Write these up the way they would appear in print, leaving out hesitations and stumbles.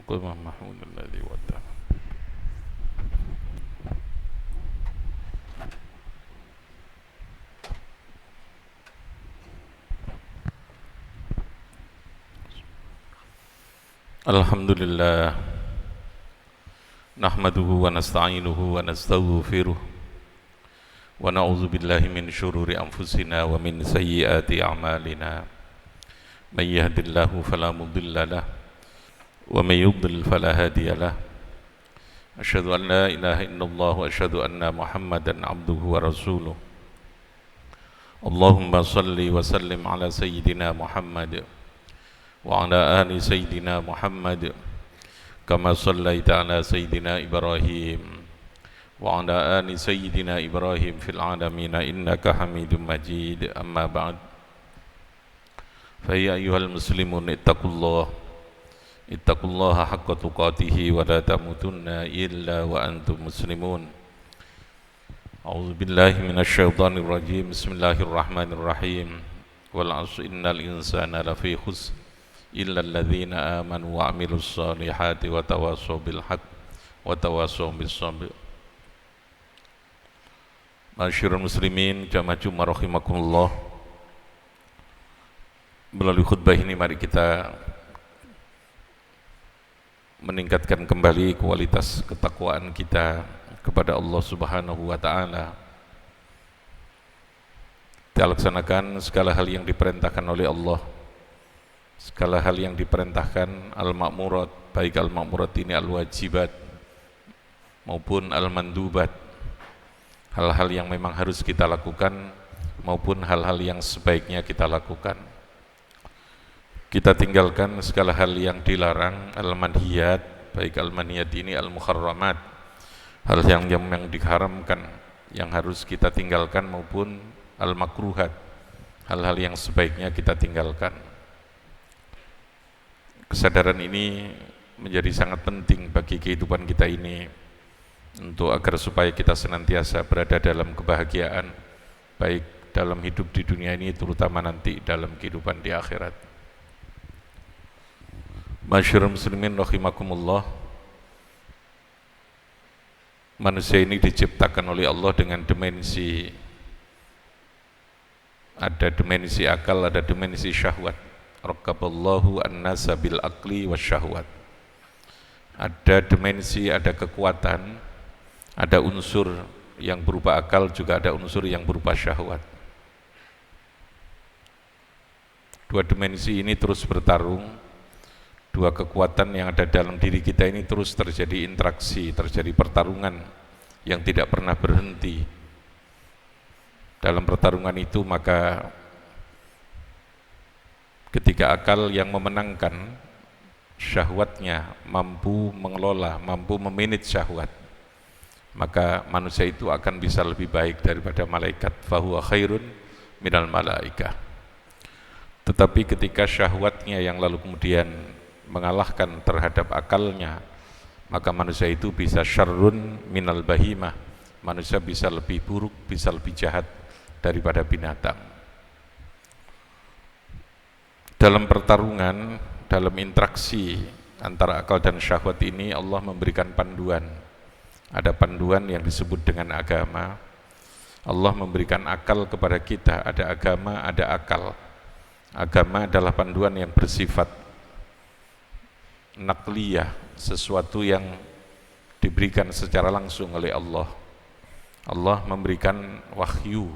مقام محمود الذي ودع. Alhamdulillah, nahmaduhu wa nasta'inuhu wa nastaghfiruh wa na'udzu billahi min syururi anfusina wa min sayyiati a'malina. May yahdihillahu fala mudilla lahu wa may yudlil fala hadiya lahu. Asyhadu an la ilaha illallah wa asyhadu anna Muhammadan abduhu wa rasuluh. Allahumma salli wa sallim ala sayyidina Muhammad wa ala ali sayyidina Muhammad kama sallaita ala sayyidina Ibrahim wa ala ali sayyidina Ibrahim fil alamin innaka Hamidum Majid. Amma ba'd. Fa ya ayyuhal muslimun ittaqullaha haqqa tuqatih wa la tamutunna illa wa antum muslimun. A'udzu billahi minasy syaithanir rajim. Bismillahirrahmanirrahim. Wal 'asri innal insana lafi khusr illa alladzina amanu wa 'amilus solihati wa tawassaw bil haqq wa tawassaw bis sabr. Masyarul muslimin jamaah Jumat rahimakumullah. Melalui khutbah ini mari kita meningkatkan kembali kualitas ketakwaan kita kepada Allah Subhanahu wa taala. Kita laksanakan segala hal yang diperintahkan oleh Allah, segala hal yang diperintahkan al-ma'murat, baik al-ma'murat ini al-wajibat maupun al-mandubat, hal-hal yang memang harus kita lakukan maupun hal-hal yang sebaiknya kita lakukan. Kita tinggalkan segala hal yang dilarang, al-manhiyat, baik al-manhiyat ini al-muharramat, hal yang diharamkan yang harus kita tinggalkan maupun al-makruhat, hal-hal yang sebaiknya kita tinggalkan. Kesadaran ini menjadi sangat penting bagi kehidupan kita ini, untuk agar supaya kita senantiasa berada dalam kebahagiaan, baik dalam hidup di dunia ini terutama nanti dalam kehidupan di akhirat. Masyarul muslimin rahimakumullah. Manusia ini diciptakan oleh Allah dengan dimensi, ada dimensi akal, ada dimensi syahwat. Raqaballahu an-nasa bil aqli wasyahwat. Ada dimensi, ada kekuatan, ada unsur yang berupa akal, juga ada unsur yang berupa syahwat. Dua dimensi ini terus bertarung. Dua kekuatan yang ada dalam diri kita ini terus terjadi interaksi, terjadi pertarungan yang tidak pernah berhenti. Dalam pertarungan itu maka ketika akal yang memenangkan, syahwatnya mampu mengelola, mampu memanage syahwat, maka manusia itu akan bisa lebih baik daripada malaikat. Fahuwa khairun minal malaikah. Tetapi ketika syahwatnya yang lalu kemudian mengalahkan terhadap akalnya, maka manusia itu bisa syarrun minal bahimah, manusia bisa lebih buruk, bisa lebih jahat daripada binatang. Dalam pertarungan, dalam interaksi antara akal dan syahwat ini, Allah memberikan panduan. Ada panduan yang disebut dengan agama. Allah memberikan akal kepada kita, ada agama, ada akal. Agama adalah panduan yang bersifat nakliyah, sesuatu yang diberikan secara langsung oleh Allah. Allah memberikan wahyu,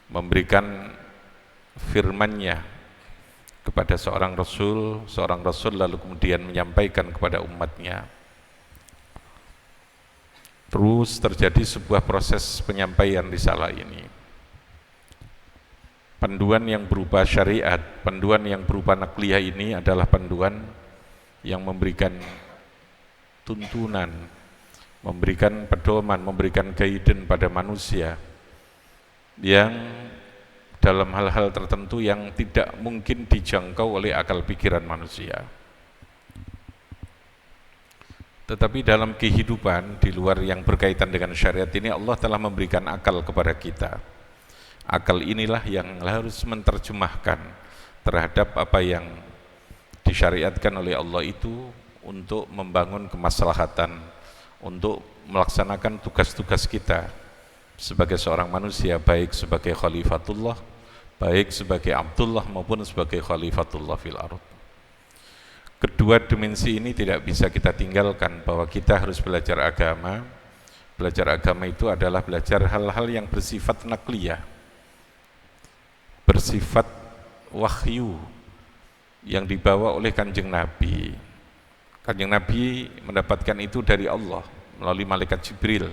memberikan firman-Nya kepada seorang rasul lalu kemudian menyampaikan kepada umatnya. Terus terjadi sebuah proses penyampaian risalah ini. Panduan yang berupa syariat, panduan yang berupa nakliyah ini adalah panduan yang memberikan tuntunan, memberikan pedoman, memberikan guidance pada manusia yang dalam hal-hal tertentu yang tidak mungkin dijangkau oleh akal pikiran manusia. Tetapi dalam kehidupan di luar yang berkaitan dengan syariat ini, Allah telah memberikan akal kepada kita. Akal inilah yang harus menerjemahkan terhadap apa yang disyariatkan oleh Allah itu untuk membangun kemaslahatan, untuk melaksanakan tugas-tugas kita sebagai seorang manusia, baik sebagai khalifatullah, baik sebagai Abdullah maupun sebagai khalifatullah fil ardh. Kedua dimensi ini tidak bisa kita tinggalkan, bahwa kita harus belajar agama. Belajar agama itu adalah belajar hal-hal yang bersifat nakliyah, bersifat wahyu yang dibawa oleh Kanjeng Nabi. Kanjeng Nabi mendapatkan itu dari Allah melalui malaikat Jibril.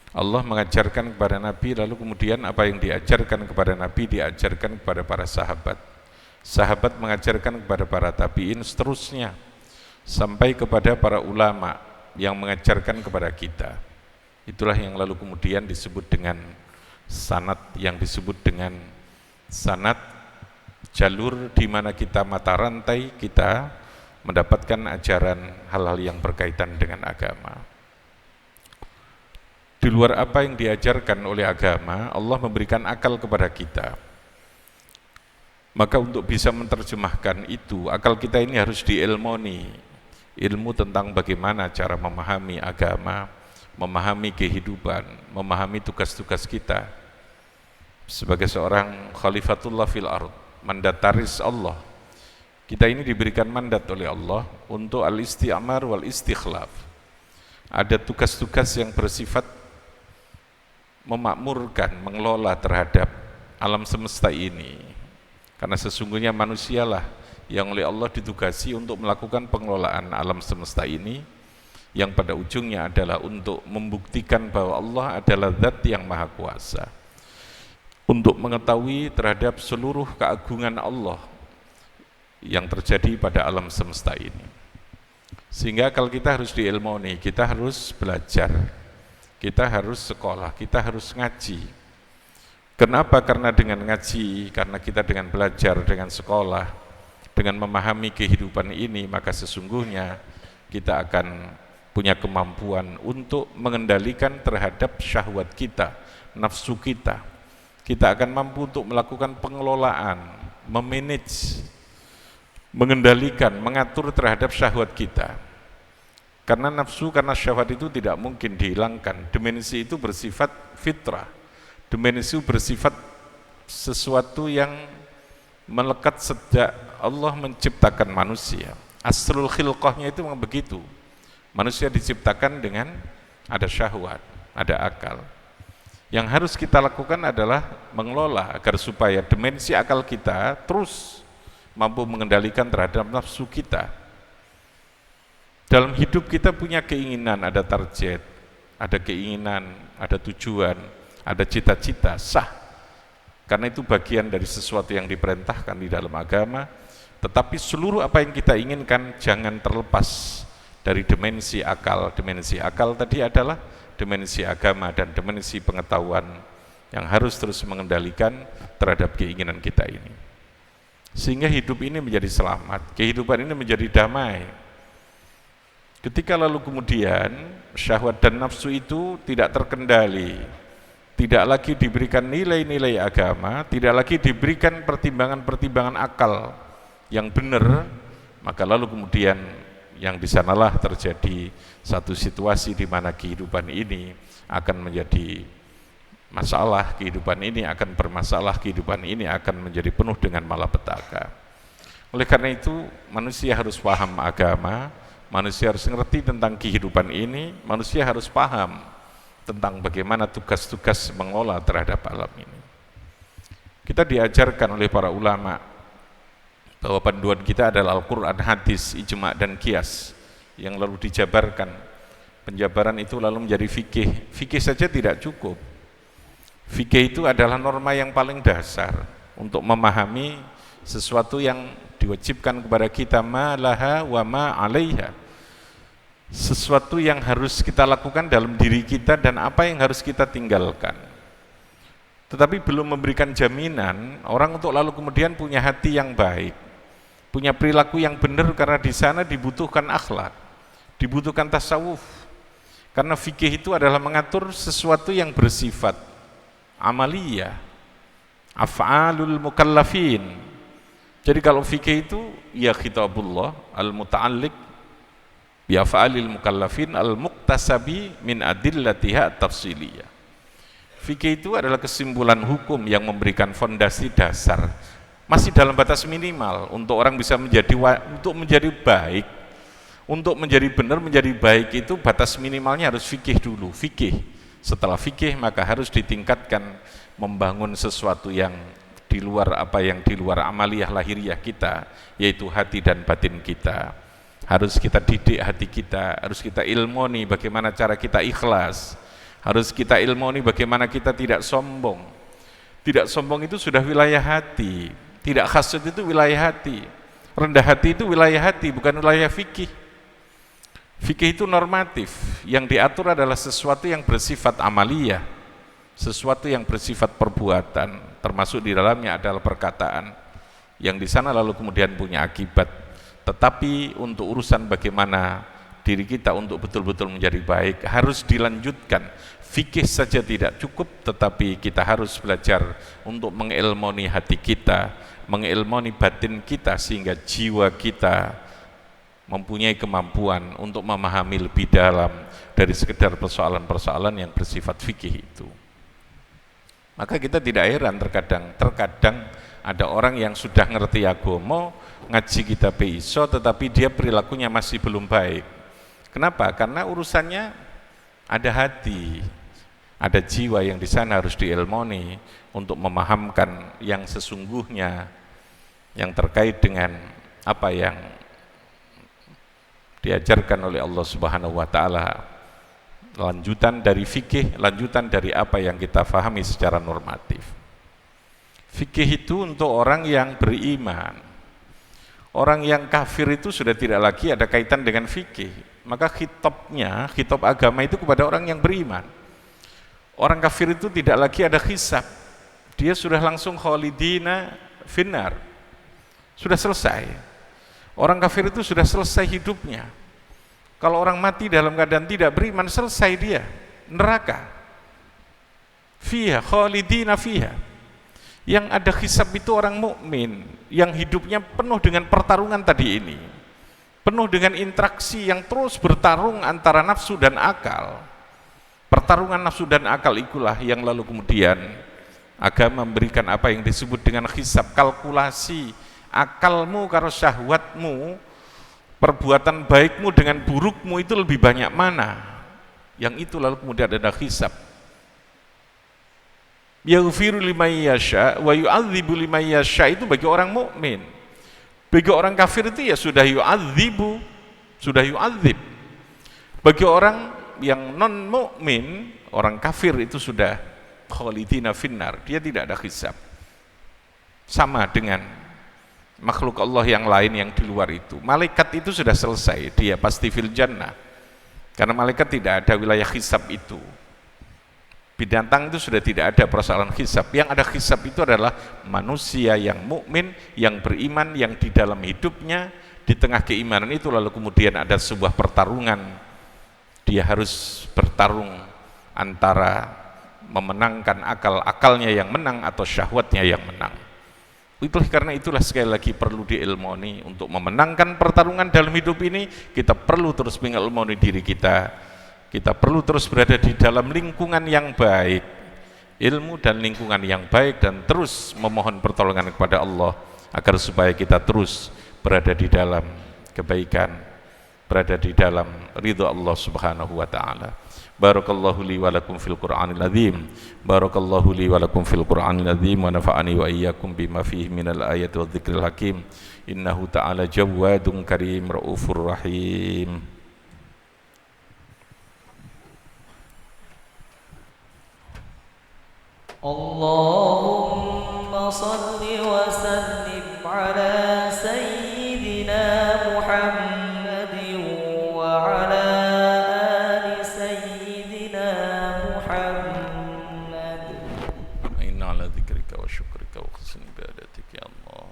Allah mengajarkan kepada Nabi, lalu kemudian apa yang diajarkan kepada Nabi diajarkan kepada para sahabat. Sahabat mengajarkan kepada para tabi'in, seterusnya sampai kepada para ulama yang mengajarkan kepada kita. Itulah yang lalu kemudian disebut dengan sanad, yang disebut dengan sanad, jalur di mana kita mata rantai kita mendapatkan ajaran hal-hal yang berkaitan dengan agama. Di luar apa yang diajarkan oleh agama, Allah memberikan akal kepada kita. Maka untuk bisa menerjemahkan itu, akal kita ini harus diilmoni, ilmu tentang bagaimana cara memahami agama, memahami kehidupan, memahami tugas-tugas kita sebagai seorang khalifatullah fil ardh, mandataris Allah. Kita ini diberikan mandat oleh Allah untuk al-isti'mar wal istikhlaf. Ada tugas-tugas yang bersifat memakmurkan, mengelola terhadap alam semesta ini. Karena sesungguhnya manusialah yang oleh Allah ditugasi untuk melakukan pengelolaan alam semesta ini, yang pada ujungnya adalah untuk membuktikan bahwa Allah adalah zat yang maha kuasa, untuk mengetahui terhadap seluruh keagungan Allah yang terjadi pada alam semesta ini. Sehingga kalau kita harus diilmoni, kita harus belajar, kita harus sekolah, kita harus ngaji. Kenapa? Karena dengan ngaji, karena kita dengan belajar, dengan sekolah, dengan memahami kehidupan ini, maka sesungguhnya kita akan punya kemampuan untuk mengendalikan terhadap syahwat kita, nafsu kita. Kita akan mampu untuk melakukan pengelolaan, memanage, mengendalikan, mengatur terhadap syahwat kita. Karena nafsu, karena syahwat itu tidak mungkin dihilangkan. Dimensi itu bersifat fitrah. Dimensi bersifat sesuatu yang melekat sejak Allah menciptakan manusia. Aslul khilqahnya itu memang begitu. Manusia diciptakan dengan ada syahwat, ada akal. Yang harus kita lakukan adalah mengelola agar supaya dimensi akal kita terus mampu mengendalikan terhadap nafsu kita. Dalam hidup kita punya keinginan, ada target, ada keinginan, ada tujuan, ada cita-cita, sah. Karena itu bagian dari sesuatu yang diperintahkan di dalam agama. Tetapi seluruh apa yang kita inginkan jangan terlepas dari dimensi akal. Dimensi akal tadi adalah dimensi agama dan dimensi pengetahuan yang harus terus mengendalikan terhadap keinginan kita ini. Sehingga hidup ini menjadi selamat, kehidupan ini menjadi damai. Ketika lalu kemudian syahwat dan nafsu itu tidak terkendali, tidak lagi diberikan nilai-nilai agama, tidak lagi diberikan pertimbangan-pertimbangan akal yang benar, maka lalu kemudian yang di sanalah terjadi satu situasi di mana kehidupan ini akan menjadi masalah, kehidupan ini akan bermasalah, kehidupan ini akan menjadi penuh dengan malapetaka. Oleh karena itu, manusia harus paham agama, manusia harus mengerti tentang kehidupan ini, manusia harus paham tentang bagaimana tugas-tugas mengolah terhadap alam ini. Kita diajarkan oleh para ulama bahwa panduan kita adalah Al-Quran, hadis, ijma' dan qiyas yang lalu dijabarkan. Penjabaran itu lalu menjadi fikih. Fikih saja tidak cukup. Fikih itu adalah norma yang paling dasar untuk memahami sesuatu yang diwajibkan kepada kita, ma laha wa ma alaiha. Sesuatu yang harus kita lakukan dalam diri kita dan apa yang harus kita tinggalkan. Tetapi belum memberikan jaminan orang untuk lalu kemudian punya hati yang baik, punya perilaku yang benar, karena di sana dibutuhkan akhlak, dibutuhkan tasawuf. Karena fikih itu adalah mengatur sesuatu yang bersifat amaliyah, af'alul mukallafin. Jadi kalau fikih itu ya khitabullah al-muta'alliq bi af'alil mukallafin al-muktasabi min adillatiha tafsiliyah. Fikih itu adalah kesimpulan hukum yang memberikan fondasi dasar, masih dalam batas minimal untuk orang bisa untuk menjadi baik, untuk menjadi benar, menjadi baik itu batas minimalnya harus fikih dulu. Fikih, setelah fikih maka harus ditingkatkan membangun sesuatu yang di luar di luar amaliyah lahiriah kita, yaitu hati dan batin kita. Harus kita didik hati kita, harus kita ilmoni bagaimana cara kita ikhlas, harus kita ilmoni bagaimana kita tidak sombong. Tidak sombong itu sudah wilayah hati, tidak hasud itu wilayah hati, rendah hati itu wilayah hati, bukan wilayah fikih. Fikih itu normatif, yang diatur adalah sesuatu yang bersifat amaliyah, sesuatu yang bersifat perbuatan, termasuk di dalamnya adalah perkataan, yang di sana lalu kemudian punya akibat. Tetapi untuk urusan bagaimana diri kita untuk betul-betul menjadi baik harus dilanjutkan. Fikih saja tidak cukup, tetapi kita harus belajar untuk mengilmoni hati kita, mengilmoni batin kita, sehingga jiwa kita mempunyai kemampuan untuk memahami lebih dalam dari sekedar persoalan-persoalan yang bersifat fikih itu. Maka kita tidak heran terkadang ada orang yang sudah ngerti agama, ngaji kitab iso, tetapi dia perilakunya masih belum baik. Kenapa? Karena urusannya ada hati, ada jiwa yang di sana harus diilmoni untuk memahamkan yang sesungguhnya, yang terkait dengan apa yang diajarkan oleh Allah Subhanahu wa taala, lanjutan dari fikih, lanjutan dari apa yang kita fahami secara normatif. Fikih itu untuk orang yang beriman. Orang yang kafir itu sudah tidak lagi ada kaitan dengan fikih, maka khitab agama itu kepada orang yang beriman. Orang kafir itu tidak lagi ada hisab, dia sudah langsung khalidina finnar, sudah selesai. Orang kafir itu sudah selesai hidupnya. Kalau orang mati dalam keadaan tidak beriman, selesai dia, neraka. Fiha khalidina fiha. Yang ada hisab itu orang mukmin yang hidupnya penuh dengan pertarungan tadi ini, penuh dengan interaksi yang terus bertarung antara nafsu dan akal. Pertarungan nafsu dan akal itulah yang lalu kemudian agama memberikan apa yang disebut dengan hisab, kalkulasi akalmu karo syahwatmu, perbuatan baikmu dengan burukmu itu lebih banyak mana, yang itu lalu kemudian ada hisab. Yaghfiru liman yasha wa yu'adzibu liman yasha itu bagi orang mukmin. Bagi orang kafir itu ya sudah yu'adzibu, sudah yu'adzib. Bagi orang yang non mukmin, orang kafir itu sudah khalidina finnar, dia tidak ada hisab. Sama dengan makhluk Allah yang lain yang di luar itu. Malaikat itu sudah selesai, dia pasti fil jannah. Karena malaikat tidak ada wilayah hisab itu. Binatang itu sudah tidak ada persoalan hisab. Yang ada hisab itu adalah manusia yang mukmin, yang beriman, yang di dalam hidupnya, di tengah keimanan itu lalu kemudian ada sebuah pertarungan. Dia harus bertarung antara memenangkan akalnya yang menang atau syahwatnya yang menang. Karena itulah sekali lagi perlu diilmoni. Untuk memenangkan pertarungan dalam hidup ini, kita perlu terus mengilmoni diri kita. Kita perlu terus berada di dalam lingkungan yang baik, ilmu dan lingkungan yang baik, dan terus memohon pertolongan kepada Allah agar supaya kita terus berada di dalam kebaikan, berada di dalam ridha Allah Subhanahu wa taala. Barakallahu li wa lakum fil Qur'anil azim. Barakallahu li wa lakum fil Qur'anil azim wa nafa'ani wa iyyakum bima fihi minal ayati wadh-dhikril hakim. Innahu ta'ala jawadun karim raufur rahim. Allahumma salli wa sallim ala sayyidina Muhammadin wa ala ali sayyidina Muhammad. Inna ala dzikrika wa syukrika wa husni ibadatika ya Allah.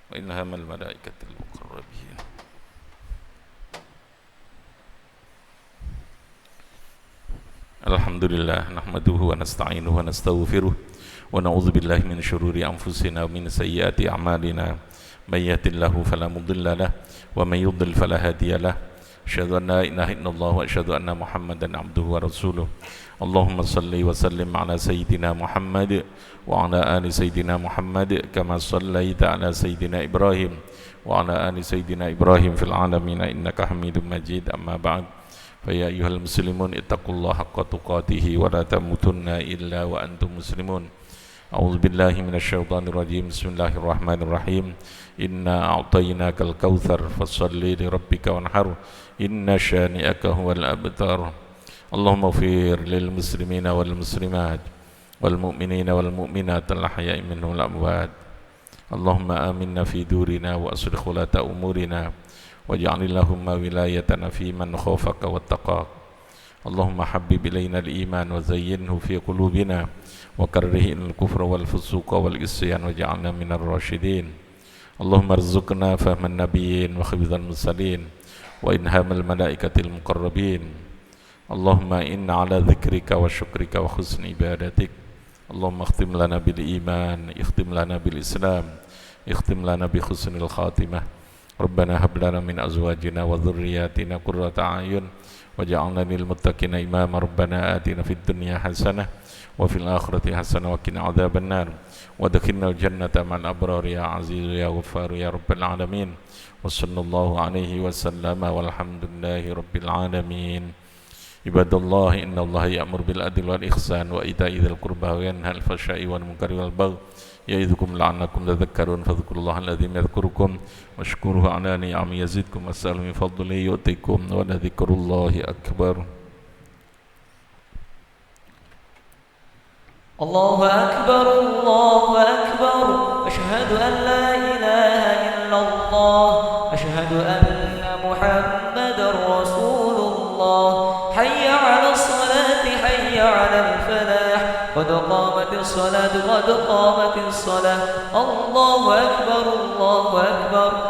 Wa ilhamal malaikatil muqarrabin. Alhamdulillah, nahmaduhu wa nasta'inuhu wa nastaghfiruh wa na'udzu billahi min syururi anfusina wa min sayyiati a'malina. من يهد الله فلا مضل له ومن يضلل فلا هادي له أشهد أن لا إله إلا الله وأشهد أن محمدا عبده ورسوله اللهم صل وسلم على سيدنا محمد وعلى آل سيدنا محمد كما صليت على سيدنا إبراهيم وعلى آل سيدنا إبراهيم في العالمين إنك حميد مجيد أما بعد فيا أيها المسلمون اتقوا الله حق تقاته ولا تموتن إلا وأنتم مسلمون أعوذ بالله من الشيطان الرجيم بسم الله الرحمن الرحيم إنا أعطيناك الكوثر فصل لربك وانحر إن شانئك هو الأبتر اللهم اغفر للمسلمين والمسلمات والمؤمنين والمؤمنات الأحياء منهم الأموات اللهم آمنا في دورنا وأصلح ولاة أمورنا واجعل اللهم ولايتنا في من خافك واتقاك اللهم حبب إلينا الإيمان وزينه في قلوبنا وكره الكفر والفسوق والعصيان واجعلنا من الراشدين اللهم ارزقنا فهم النبيين وحفظ المرسلين وإلهام الملائكة المقربين اللهم إنا على ذكرك وشكرك وحسن عبادتك اللهم اختم لنا بالإيمان اختم لنا بالإسلام اختم لنا بحسن الخاتمة ربنا هب لنا من أزواجنا وذرياتنا قرة أعين وجعلنا للمتقين إماما ربنا آتنا في الدنيا حسنة وفي الآخرة حسنة وقنا عذاب النار وادخلنا الجنة مع الأبرار يا عزيز يا غفار يا رب العالمين وصلى الله عليه وسلم والحمد لله رب العالمين عباد الله إن الله يأمر بالعدل والإحسان وإيتاء ذي القربى وينهى عن الفحشاء والمنكر والبغي يعظكم لعلكم تذكرون فاذكروا الله العظيم يذكركم واشكروه على نعمه يزدكم واسألوا من فضله يؤتكم ولذكر الله أكبر الله أكبر الله أكبر أشهد أن لا إله إلا الله أشهد أن محمدا رسول الله حي على الصلاة حي على الفلاح قد قامت الصلاة قد قامت الصلاة الله أكبر الله أكبر